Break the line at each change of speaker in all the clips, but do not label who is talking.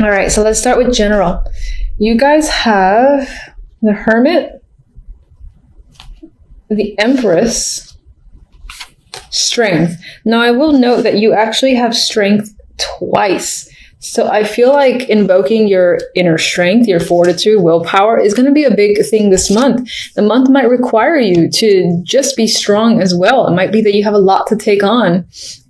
All right, so let's start with general. You guys have the Hermit, the Empress, Strength. Now, I will note that you actually have Strength twice. So I feel like invoking your inner strength, your fortitude, willpower is going to be a big thing this month. The month might require you to just be strong as well. It might be that you have a lot to take on.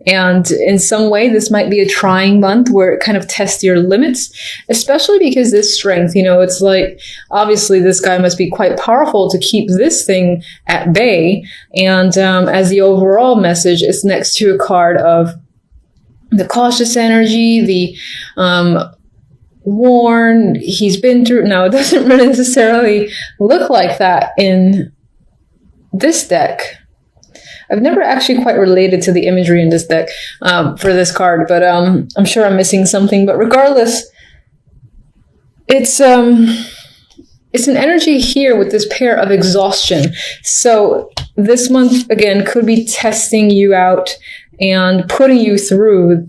And in some way, this might be a trying month where it kind of tests your limits, especially because this strength, it's like, obviously this guy must be quite powerful to keep this thing at bay. And as the overall message, it's next to a card of the cautious energy, the worn, he's been through. Now, it doesn't really necessarily look like that in this deck. I've never actually quite related to the imagery in this deck for this card, but I'm sure I'm missing something. But regardless, it's an energy here with this pair of exhaustion. So this month, again, could be testing you out and putting you through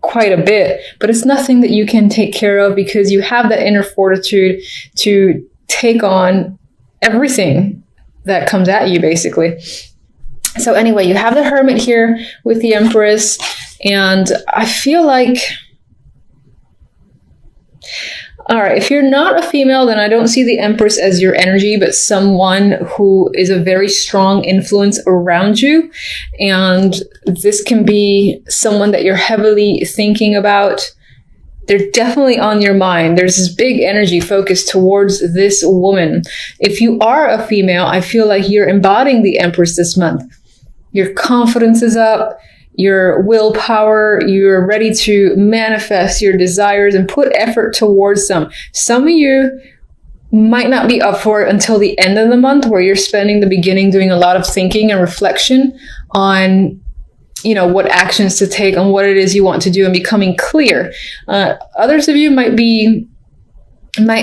quite a bit, but it's nothing that you can take care of because you have that inner fortitude to take on everything that comes at you, basically. So anyway, you have the Hermit here with the Empress, and I feel like, all right, if you're not a female, then I don't see the Empress as your energy, but someone who is a very strong influence around you. And this can be someone that you're heavily thinking about. They're definitely on your mind. There's this big energy focused towards this woman. If you are a female, I feel like you're embodying the Empress this month. Your confidence is up. Your willpower, you're ready to manifest your desires and put effort towards them. Some of you might not be up for it until the end of the month, where you're spending the beginning doing a lot of thinking and reflection on, what actions to take, on what it is you want to do and becoming clear. Others of you might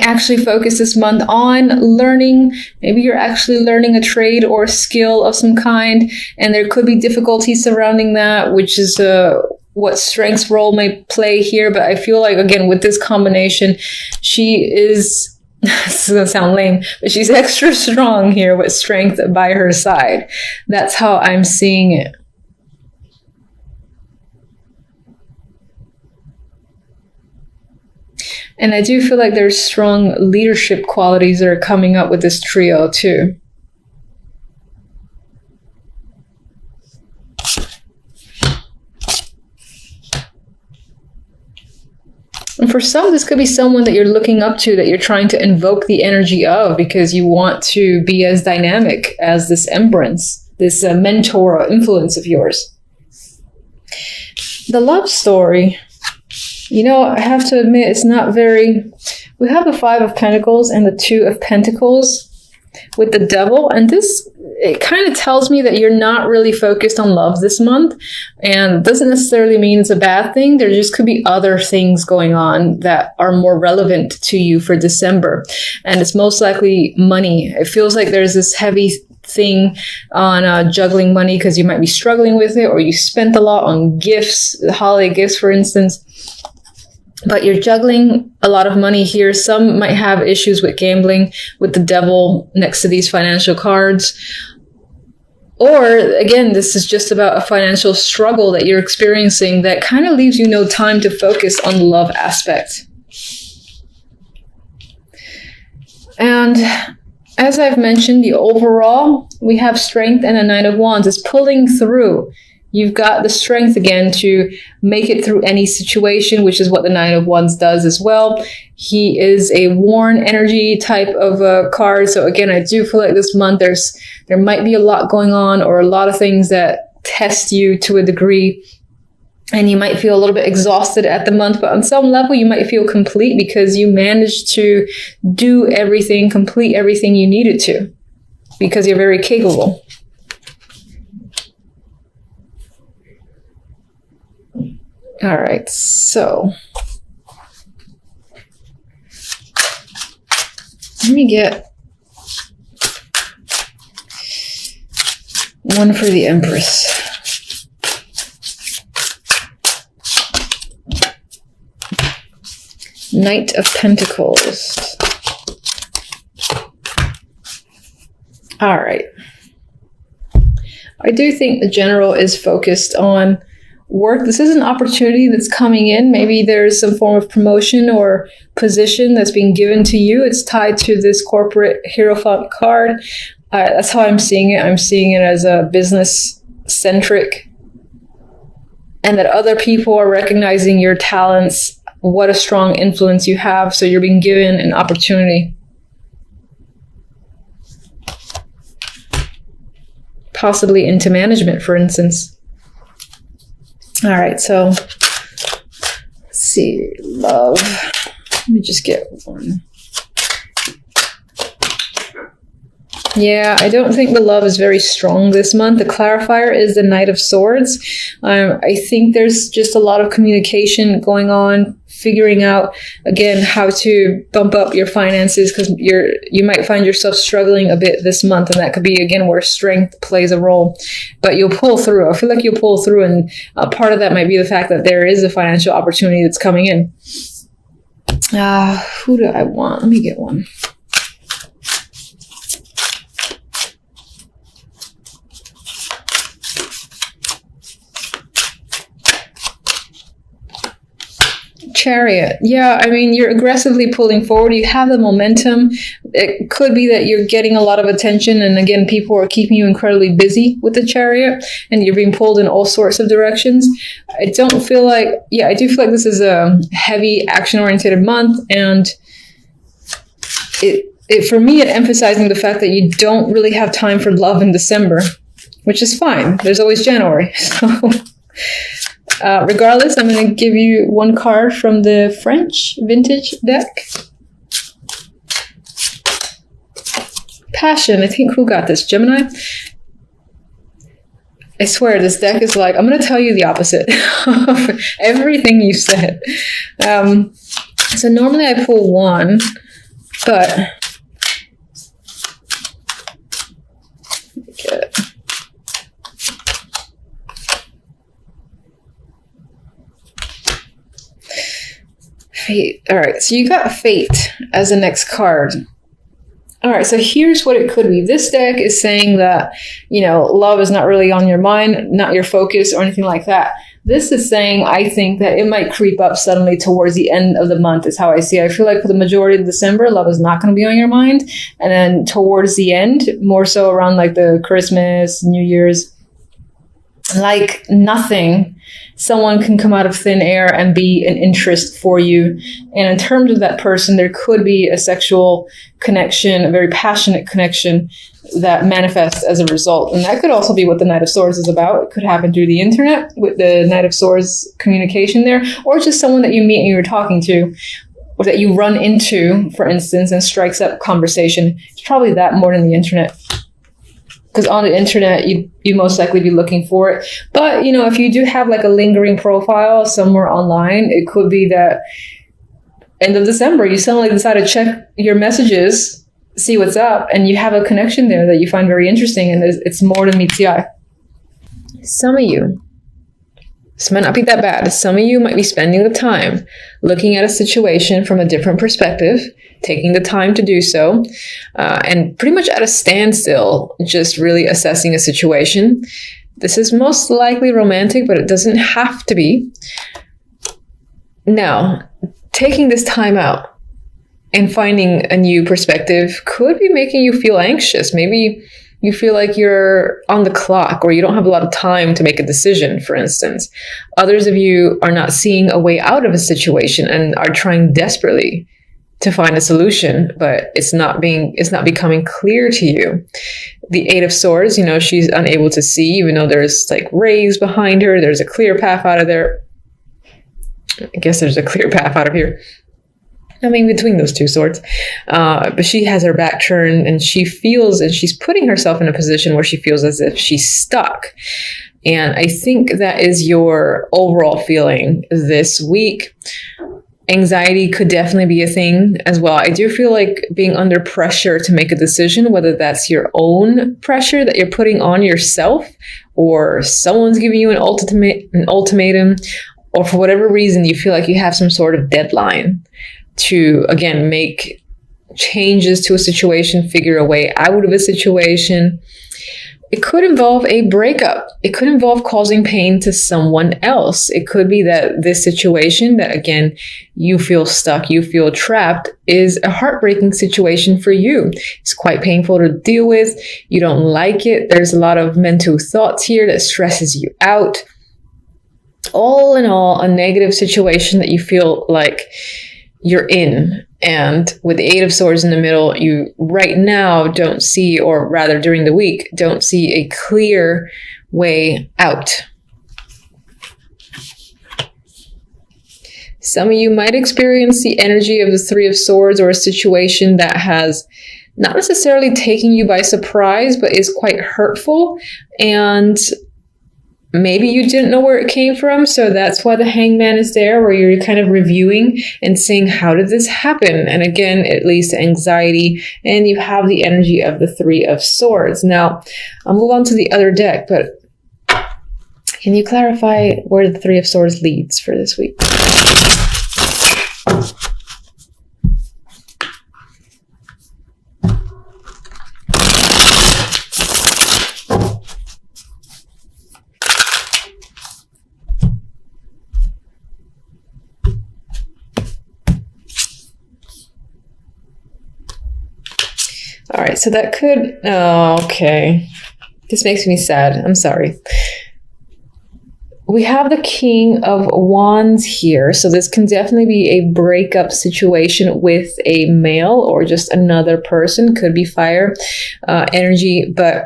actually focus this month on learning. Maybe you're actually learning a trade or a skill of some kind, and there could be difficulties surrounding that, which is what Strength's role may play here. But I feel like, again, with this combination, she is, this is going to sound lame, but she's extra strong here with Strength by her side. That's how I'm seeing it. And I do feel like there's strong leadership qualities that are coming up with this trio too. And for some, this could be someone that you're looking up to, that you're trying to invoke the energy of, because you want to be as dynamic as this Empress, this mentor or influence of yours. The love story. I have to admit, it's not very... We have the Five of Pentacles and the Two of Pentacles with the Devil. And this, it kind of tells me that you're not really focused on love this month. And it doesn't necessarily mean it's a bad thing. There just could be other things going on that are more relevant to you for December. And it's most likely money. It feels like there's this heavy thing on juggling money because you might be struggling with it, or you spent a lot on gifts, holiday gifts, for instance. But you're juggling a lot of money here. Some might have issues with gambling, with the Devil next to these financial cards. Or, again, this is just about a financial struggle that you're experiencing that kind of leaves you no time to focus on the love aspect. And as I've mentioned, the overall, we have Strength and a Knight of Wands. It's pulling through. You've got the strength again to make it through any situation, which is what the Nine of Wands does as well. He is a worn energy type of card. So again, I do feel like this month there might be a lot going on, or a lot of things that test you to a degree. And you might feel a little bit exhausted at the month, but on some level you might feel complete because you managed to do everything, complete everything you needed to, because you're very capable. All right, so let me get one for the Empress. Knight of Pentacles. All right. I do think the general is focused on work. This is an opportunity that's coming in. Maybe there's some form of promotion or position that's being given to you. It's tied to this corporate Hierophant card. That's how I'm seeing it. I'm seeing it as a business-centric, and that other people are recognizing your talents, what a strong influence you have, so you're being given an opportunity. Possibly into management, for instance. All right, so let's see, love. Let me just get one. Yeah, I don't think the love is very strong this month. The clarifier is the Knight of Swords. I think there's just a lot of communication going on, figuring out, again, how to bump up your finances, because you might find yourself struggling a bit this month, and that could be, again, where strength plays a role. But you'll pull through. I feel like you'll pull through, and part of that might be the fact that there is a financial opportunity that's coming in. Who do I want? Let me get one. Chariot. Yeah, I mean, you're aggressively pulling forward. You have the momentum. It could be that you're getting a lot of attention, and again, people are keeping you incredibly busy with the Chariot, and you're being pulled in all sorts of directions. I do feel like this is a heavy action-oriented month, and for me, it emphasizing the fact that you don't really have time for love in December, which is fine. There's always January. So regardless, I'm going to give you one card from the French vintage deck. Passion. I think, who got this? Gemini? I swear, this deck is like, I'm going to tell you the opposite of everything you said. So normally I pull one, but let me get it. Fate. All right, so you got Fate as the next card. All right, so here's what it could be. This deck is saying that, love is not really on your mind, not your focus or anything like that. This is saying, I think, that it might creep up suddenly towards the end of the month is how I see it. I feel like for the majority of December, love is not going to be on your mind. And then towards the end, more so around like the Christmas, New Year's, like nothing, someone can come out of thin air and be an interest for you. And in terms of that person, there could be a sexual connection, a very passionate connection that manifests as a result. And that could also be what the Knight of Swords is about. It could happen through the internet with the Knight of Swords communication there, or just someone that you meet and you're talking to, or that you run into, for instance, and strikes up conversation. It's probably that more than the internet. Because on the internet, you most likely be looking for it. But, if you do have like a lingering profile somewhere online, it could be that end of December, you suddenly decide to check your messages, see what's up, and you have a connection there that you find very interesting, and it's more than meets the eye. Some of you, this might not be that bad. Some of you might be spending the time looking at a situation from a different perspective, taking the time to do so, and pretty much at a standstill, just really assessing a situation. This is most likely romantic, but it doesn't have to be. Now, taking this time out and finding a new perspective could be making you feel anxious. Maybe you feel like you're on the clock, or you don't have a lot of time to make a decision, for instance. Others of you are not seeing a way out of a situation and are trying desperately to find a solution, but it's not becoming clear to you. The Eight of Swords, she's unable to see, even though there's like rays behind her. There's a clear path out of there. I guess there's a clear path out of here. I mean, between those two swords. But she has her back turned, and she's putting herself in a position where she feels as if she's stuck. And I think that is your overall feeling this week. Anxiety could definitely be a thing as well. I do feel like being under pressure to make a decision, whether that's your own pressure that you're putting on yourself, or someone's giving you an ultimatum, or for whatever reason you feel like you have some sort of deadline. to, again, make changes to a situation, figure a way out of a situation. It could involve a breakup. It could involve causing pain to someone else. It could be that this situation that, again, you feel stuck, you feel trapped, is a heartbreaking situation for you. It's quite painful to deal with. You don't like it. There's a lot of mental thoughts here that stresses you out. All in all, a negative situation that you feel like you're in. And with the Eight of Swords in the middle, you right now don't see, or rather during the week, don't see a clear way out. Some of you might experience the energy of the Three of Swords, or a situation that has not necessarily taken you by surprise, but is quite hurtful. And maybe you didn't know where it came from, so that's why the Hangman is there, where you're kind of reviewing and seeing, how did this happen? And again, it leads to anxiety, and you have the energy of the Three of Swords. Now, I'll move on to the other deck, but can you clarify where the Three of Swords leads for this week? All right, so that could, oh, okay. This makes me sad. I'm sorry. We have the King of Wands here. So this can definitely be a breakup situation with a male or just another person. Could be fire energy, but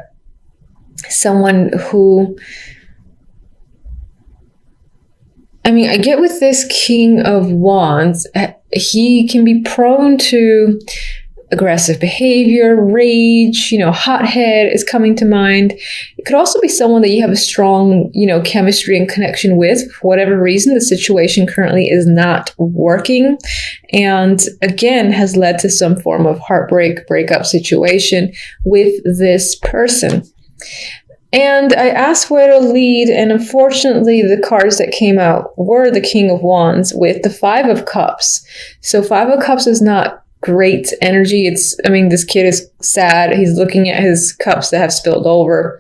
someone who, I mean, I get with this King of Wands, he can be prone to aggressive behavior, rage, hothead is coming to mind. It could also be someone that you have a strong, chemistry and connection with. For whatever reason, the situation currently is not working. And again, has led to some form of heartbreak, breakup situation with this person. And I asked where to lead, and unfortunately the cards that came out were the King of Wands with the Five of Cups. So Five of Cups is not great energy. This kid is sad. He's looking at his cups that have spilled over,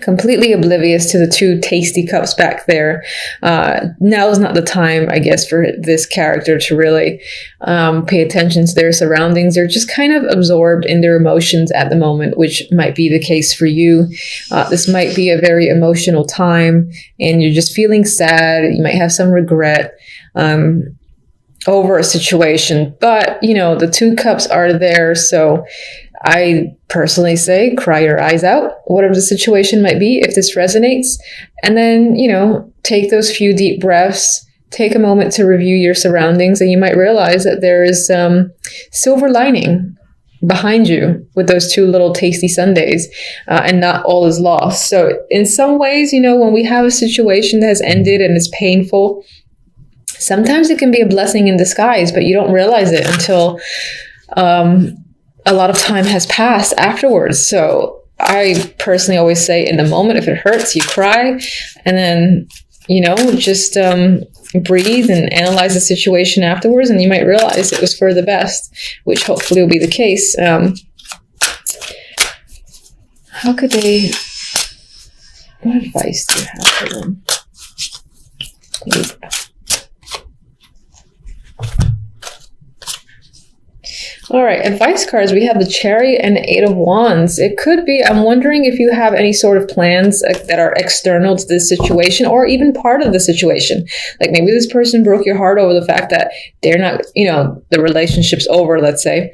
completely oblivious to the two tasty cups back there. Now is not the time, I guess, for this character to really pay attention to their surroundings. They're just kind of absorbed in their emotions at the moment, which might be the case for you. This might be a very emotional time, and you're just feeling sad. You might have some regret over a situation, but the two cups are there. So I personally say, cry your eyes out, whatever the situation might be, if this resonates, and then, take those few deep breaths, take a moment to review your surroundings, and you might realize that there is silver lining behind you with those two little tasty sundaes, and not all is lost. So in some ways, when we have a situation that has ended and is painful, sometimes it can be a blessing in disguise, but you don't realize it until a lot of time has passed afterwards. So I personally always say, in the moment, if it hurts, you cry, and then, just breathe and analyze the situation afterwards, and you might realize it was for the best, which hopefully will be the case. How could they, what advice do you have for them? All right, advice cards. We have the Chariot and the Eight of Wands. It could be, I'm wondering if you have any sort of plans that are external to this situation, or even part of the situation. Like maybe this person broke your heart over the fact that they're not, the relationship's over, let's say.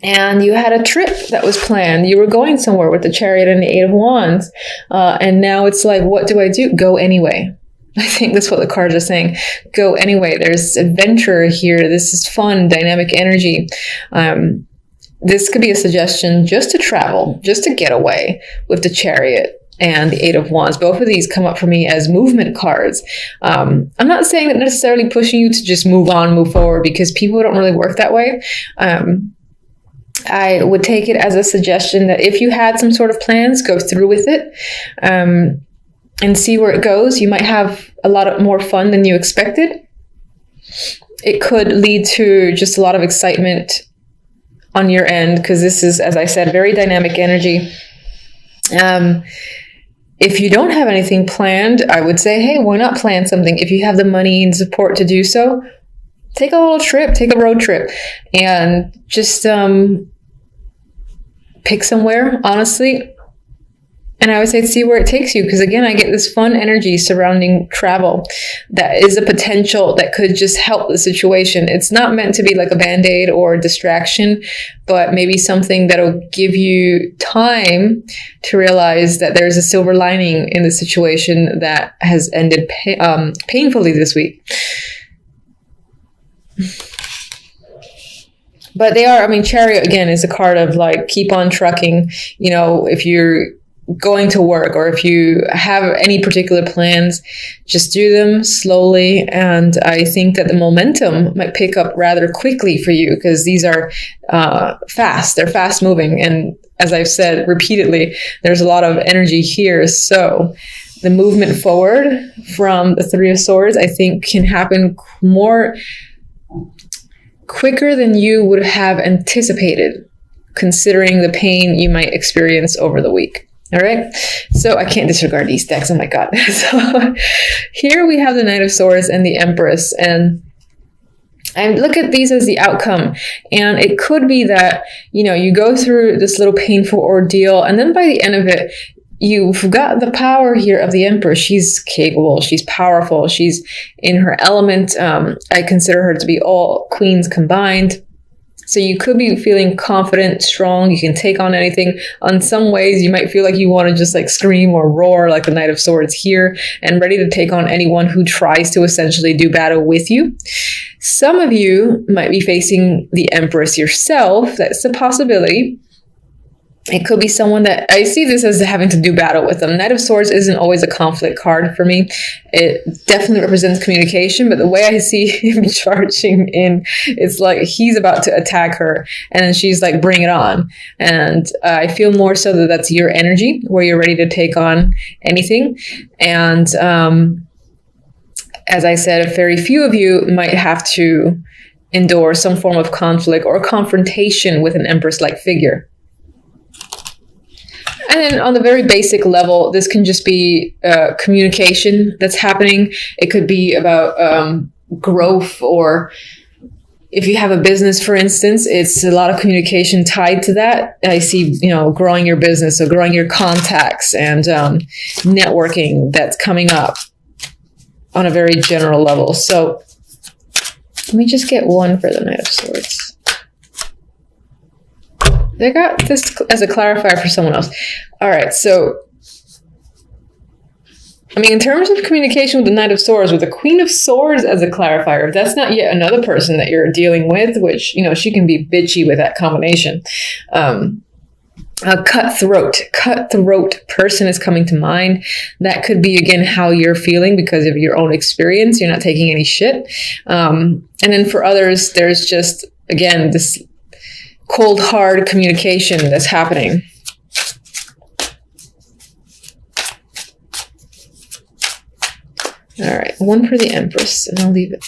And you had a trip that was planned. You were going somewhere with the Chariot and the Eight of Wands. And now it's like, what do I do? Go anyway. I think that's what the cards are saying. Go anyway. There's adventure here. This is fun, dynamic energy. This could be a suggestion just to travel, just to get away with the Chariot and the Eight of Wands. Both of these come up for me as movement cards. I'm not saying that necessarily pushing you to just move on, move forward, because people don't really work that way. I would take it as a suggestion that if you had some sort of plans, go through with it. And see where it goes. You might have a lot more fun than you expected. it could lead to just a lot of excitement on your end, because this is, as I said, very dynamic energy. If you don't have anything planned, I would say, hey, why not plan something? If you have the money and support to do so, take a little trip, take a road trip, and just pick somewhere, honestly. And I would say see where it takes you, because again, I get this fun energy surrounding travel that is a potential that could just help the situation. It's not meant to be like a band-aid or a distraction, but maybe something that'll give you time to realize that there's a silver lining in the situation that has ended painfully this week. But they are, I mean, Chariot again is a card of like, keep on trucking. You know, if you're going to work or if you have any particular plans, just do them slowly. And I think that the momentum might pick up rather quickly for you, because these are fast. They're fast moving. And as I've said repeatedly, there's a lot of energy here. So the movement forward from the Three of Swords, I think, can happen more quicker than you would have anticipated, considering the pain you might experience over the week. All right. So I can't disregard these decks. Oh my God. So here we have the Knight of Swords and the Empress, and I look at these as the outcome. And it could be that, you know, you go through this little painful ordeal, and then by the end of it, you've got the power here of the Empress. She's capable. She's powerful. She's in her element. I consider her to be all queens combined. So you could be feeling confident, strong. You can take on anything. On some ways, you might feel like you want to just like scream or roar like the Knight of Swords here, and ready to take on anyone who tries to essentially do battle with you. Some of you might be facing the Empress yourself. That's a possibility. It could be someone that I see this as having to do battle with them. Knight of Swords isn't always a conflict card for me. It definitely represents communication, but the way I see him charging in, it's like he's about to attack her, and then she's like, bring it on. And I feel more so that that's your energy, where you're ready to take on anything. And as I said, very few of you might have to endure some form of conflict or confrontation with an Empress-like figure. And then on the very basic level, this can just be communication that's happening. It could be about growth, or if you have a business, for instance, it's a lot of communication tied to that. I see, you know, growing your business, so growing your contacts and networking that's coming up on a very general level. So let me just get one for the Knight of Swords. They got this as a clarifier for someone else. All right, so, I mean, in terms of communication with the Knight of Swords, with the Queen of Swords as a clarifier, if that's not yet another person that you're dealing with, which, you know, she can be bitchy with that combination. A cutthroat person is coming to mind. That could be, again, how you're feeling because of your own experience. You're not taking any shit. And then for others, there's just, again, this cold, hard communication that's happening. All right, one for the Empress, and I'll leave it.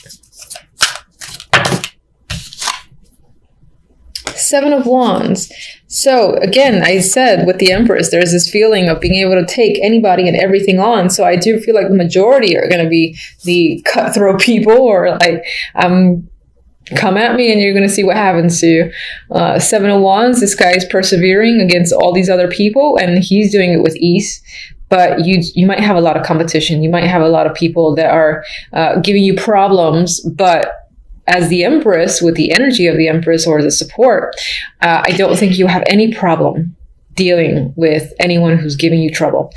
Seven of Wands. So again, I said with the Empress, there's this feeling of being able to take anybody and everything on. So I do feel like the majority are going to be the cutthroat people, or like, come at me and you're going to see what happens to you. Seven of Wands, this guy is persevering against all these other people, and he's doing it with ease. But you might have a lot of competition. You might have a lot of people that are giving you problems. But as the Empress, with the energy of the Empress or the support, I don't think you have any problem dealing with anyone who's giving you trouble.